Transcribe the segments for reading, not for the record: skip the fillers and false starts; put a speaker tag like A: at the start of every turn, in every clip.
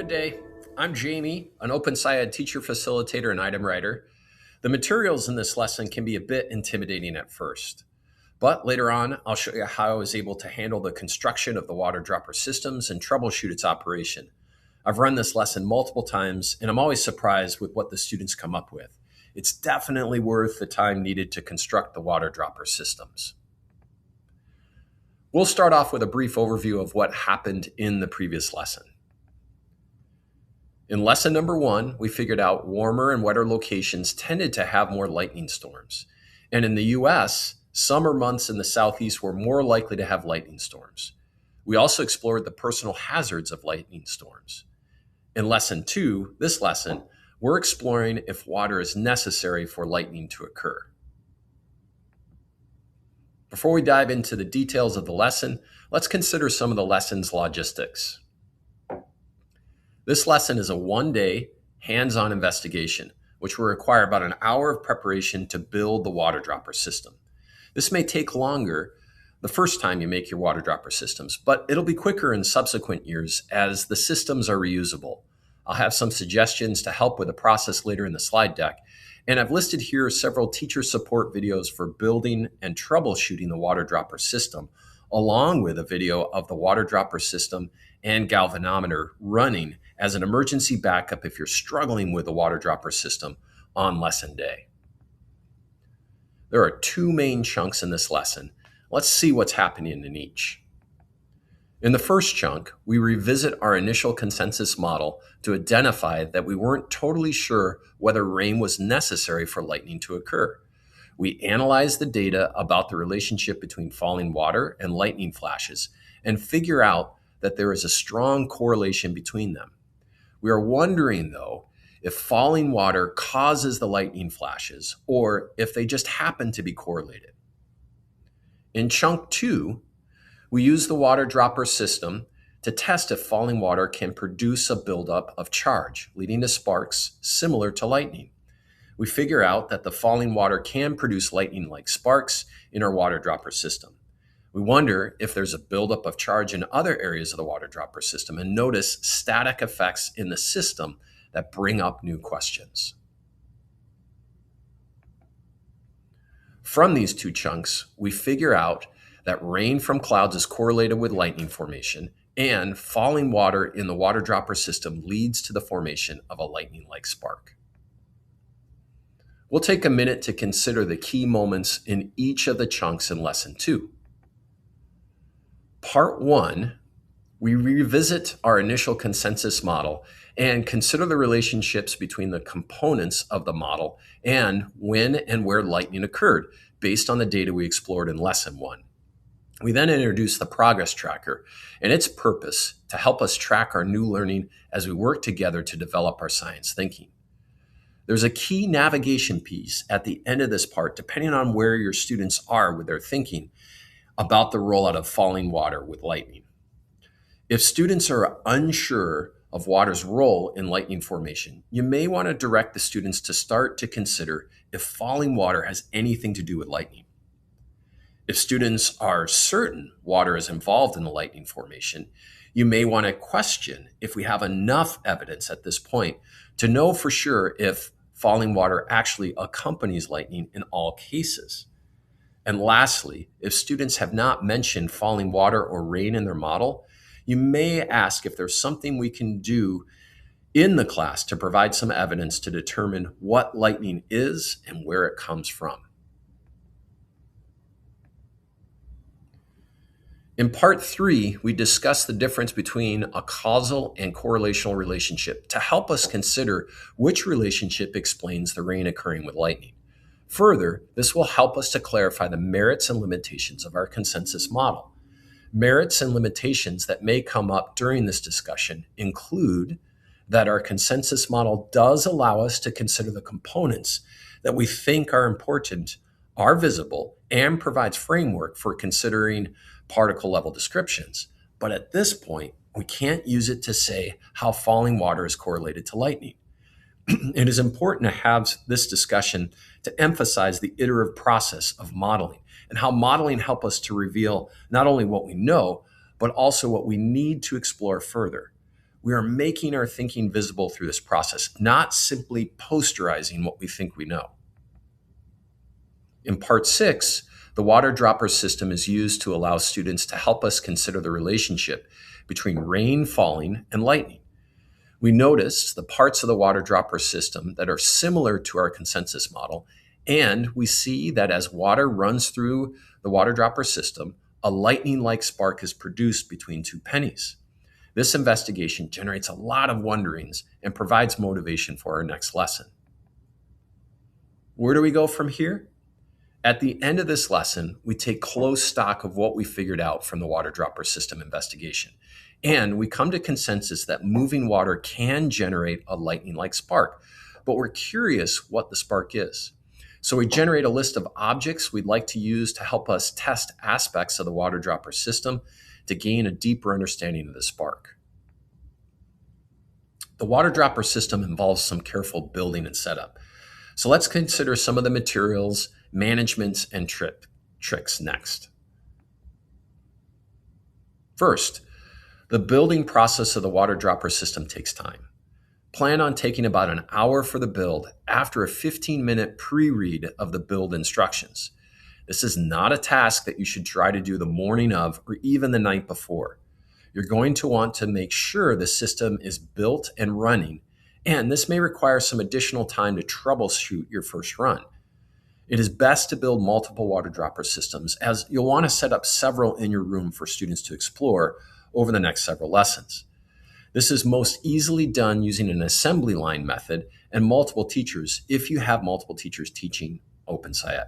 A: Good day. I'm Jamie, an OpenSciEd teacher facilitator and item writer. The materials in this lesson can be a bit intimidating at first, but later on, I'll show you how I was able to handle the construction of the water dropper systems and troubleshoot its operation. I've run this lesson multiple times, and I'm always surprised with what the students come up with. It's definitely worth the time needed to construct the water dropper systems. We'll start off with a brief overview of what happened in the previous lesson. In lesson number 1, we figured out warmer and wetter locations tended to have more lightning storms. And in the US, summer months in the Southeast were more likely to have lightning storms. We also explored the personal hazards of lightning storms. In lesson 2, this lesson, we're exploring if water is necessary for lightning to occur. Before we dive into the details of the lesson, let's consider some of the lesson's logistics. This lesson is a one-day, hands-on investigation, which will require about an hour of preparation to build the water dropper system. This may take longer the first time you make your water dropper systems, but it'll be quicker in subsequent years as the systems are reusable. I'll have some suggestions to help with the process later in the slide deck, and I've listed here several teacher support videos for building and troubleshooting the water dropper system, along with a video of the water dropper system and galvanometer running as an emergency backup if you're struggling with the water dropper system on lesson day. There are 2 main chunks in this lesson. Let's see what's happening in each. In the first chunk, we revisit our initial consensus model to identify that we weren't totally sure whether rain was necessary for lightning to occur. We analyze the data about the relationship between falling water and lightning flashes and figure out that there is a strong correlation between them. We are wondering, though, if falling water causes the lightning flashes or if they just happen to be correlated. In chunk 2, we use the water dropper system to test if falling water can produce a buildup of charge, leading to sparks similar to lightning. We figure out that the falling water can produce lightning-like sparks in our water dropper system. We wonder if there's a buildup of charge in other areas of the water dropper system and notice static effects in the system that bring up new questions. From these 2 chunks, we figure out that rain from clouds is correlated with lightning formation, and falling water in the water dropper system leads to the formation of a lightning-like spark. We'll take a minute to consider the key moments in each of the chunks in lesson 2. Part 1, we revisit our initial consensus model and consider the relationships between the components of the model and when and where lightning occurred based on the data we explored in lesson 1. We then introduce the progress tracker and its purpose to help us track our new learning as we work together to develop our science thinking. There's a key navigation piece at the end of this part, depending on where your students are with their thinking about the rollout of falling water with lightning. If students are unsure of water's role in lightning formation, you may want to direct the students to start to consider if falling water has anything to do with lightning. If students are certain water is involved in the lightning formation, you may want to question if we have enough evidence at this point to know for sure if falling water actually accompanies lightning in all cases. And lastly, if students have not mentioned falling water or rain in their model, you may ask if there's something we can do in the class to provide some evidence to determine what lightning is and where it comes from. In part 3, we discuss the difference between a causal and correlational relationship to help us consider which relationship explains the rain occurring with lightning. Further, this will help us to clarify the merits and limitations of our consensus model. Merits and limitations that may come up during this discussion include that our consensus model does allow us to consider the components that we think are important, are visible, and provides framework for considering particle level descriptions. But at this point, we can't use it to say how falling water is correlated to lightning. It is important to have this discussion to emphasize the iterative process of modeling and how modeling helps us to reveal not only what we know, but also what we need to explore further. We are making our thinking visible through this process, not simply posterizing what we think we know. In part 6, the water dropper system is used to allow students to help us consider the relationship between rain falling and lightning. We noticed the parts of the water dropper system that are similar to our consensus model, and we see that as water runs through the water dropper system, a lightning-like spark is produced between two pennies. This investigation generates a lot of wonderings and provides motivation for our next lesson. Where do we go from here? At the end of this lesson, we take close stock of what we figured out from the water dropper system investigation. And we come to consensus that moving water can generate a lightning-like spark, but we're curious what the spark is. So we generate a list of objects we'd like to use to help us test aspects of the water dropper system to gain a deeper understanding of the spark. The water dropper system involves some careful building and setup. So let's consider some of the materials, managements, and tricks next. First, the building process of the water dropper system takes time. Plan on taking about an hour for the build after a 15-minute pre-read of the build instructions. This is not a task that you should try to do the morning of or even the night before. You're going to want to make sure the system is built and running, and this may require some additional time to troubleshoot your first run. It is best to build multiple water dropper systems, as you'll want to set up several in your room for students to explore over the next several lessons. This is most easily done using an assembly line method and multiple teachers if you have multiple teachers teaching OpenSciEd.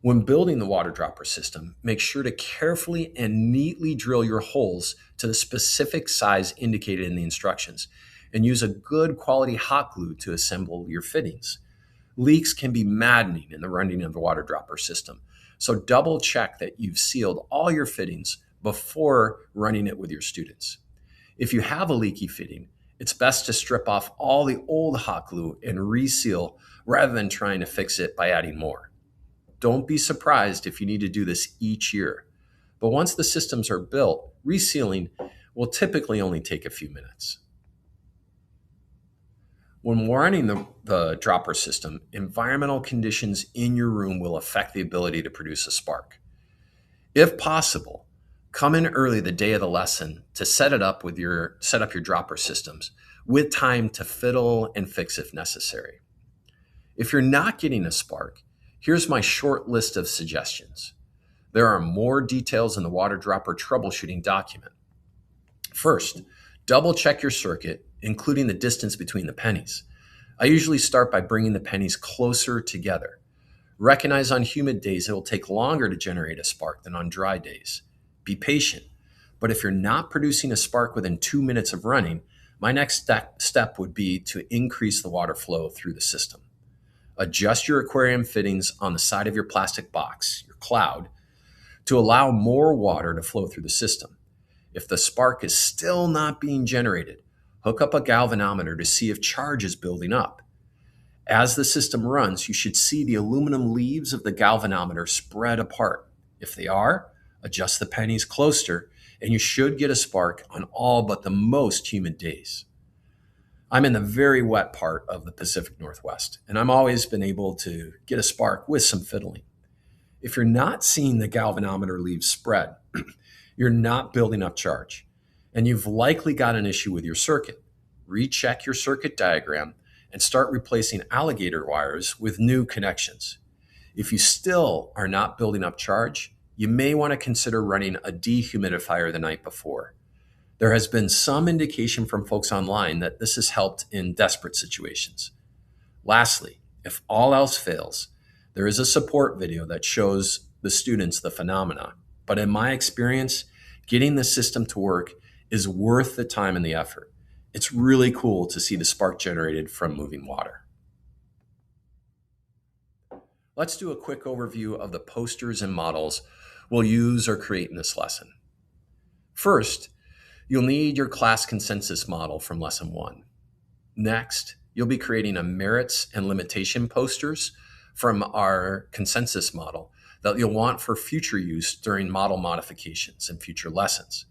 A: When building the water dropper system, make sure to carefully and neatly drill your holes to the specific size indicated in the instructions, and use a good quality hot glue to assemble your fittings. Leaks can be maddening in the running of the water dropper system, so double check that you've sealed all your fittings before running it with your students. If you have a leaky fitting, it's best to strip off all the old hot glue and reseal rather than trying to fix it by adding more. Don't be surprised if you need to do this each year. But once the systems are built, resealing will typically only take a few minutes. When running the dropper system, environmental conditions in your room will affect the ability to produce a spark. If possible, come in early the day of the lesson to set up your dropper systems with time to fiddle and fix if necessary. If you're not getting a spark, here's my short list of suggestions. There are more details in the water dropper troubleshooting document. First, double check your circuit, including the distance between the pennies. I usually start by bringing the pennies closer together. Recognize on humid days it will take longer to generate a spark than on dry days. Be patient, but if you're not producing a spark within 2 minutes of running, my next step would be to increase the water flow through the system. Adjust your aquarium fittings on the side of your plastic box, your cloud, to allow more water to flow through the system. If the spark is still not being generated, hook up a galvanometer to see if charge is building up. As the system runs, you should see the aluminum leaves of the galvanometer spread apart. If they are, adjust the pennies closer, and you should get a spark on all but the most humid days. I'm in the very wet part of the Pacific Northwest, and I've always been able to get a spark with some fiddling. If you're not seeing the galvanometer leaves spread, you're not building up charge, and you've likely got an issue with your circuit. Recheck your circuit diagram and start replacing alligator wires with new connections. If you still are not building up charge, you may want to consider running a dehumidifier the night before. There has been some indication from folks online that this has helped in desperate situations. Lastly, if all else fails, there is a support video that shows the students the phenomena. But in my experience, getting the system to work is worth the time and the effort. It's really cool to see the spark generated from moving water. Let's do a quick overview of the posters and models we'll use or create in this lesson. First, you'll need your class consensus model from lesson 1. Next, you'll be creating a merits and limitation posters from our consensus model that you'll want for future use during model modifications in future lessons.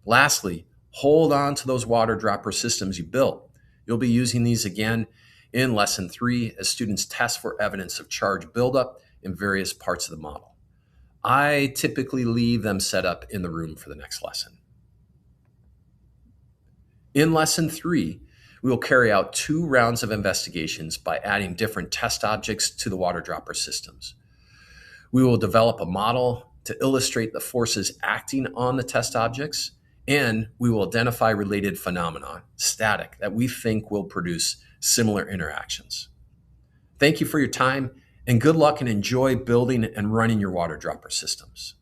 A: Lastly, hold on to those water dropper systems you built. You'll be using these again in Lesson 3 as students test for evidence of charge buildup in various parts of the model. I typically leave them set up in the room for the next lesson. In Lesson 3, we will carry out 2 rounds of investigations by adding different test objects to the water dropper systems. We will develop a model to illustrate the forces acting on the test objects, and we will identify related phenomena, static, that we think will produce similar interactions. Thank you for your time, and good luck and enjoy building and running your water dropper systems.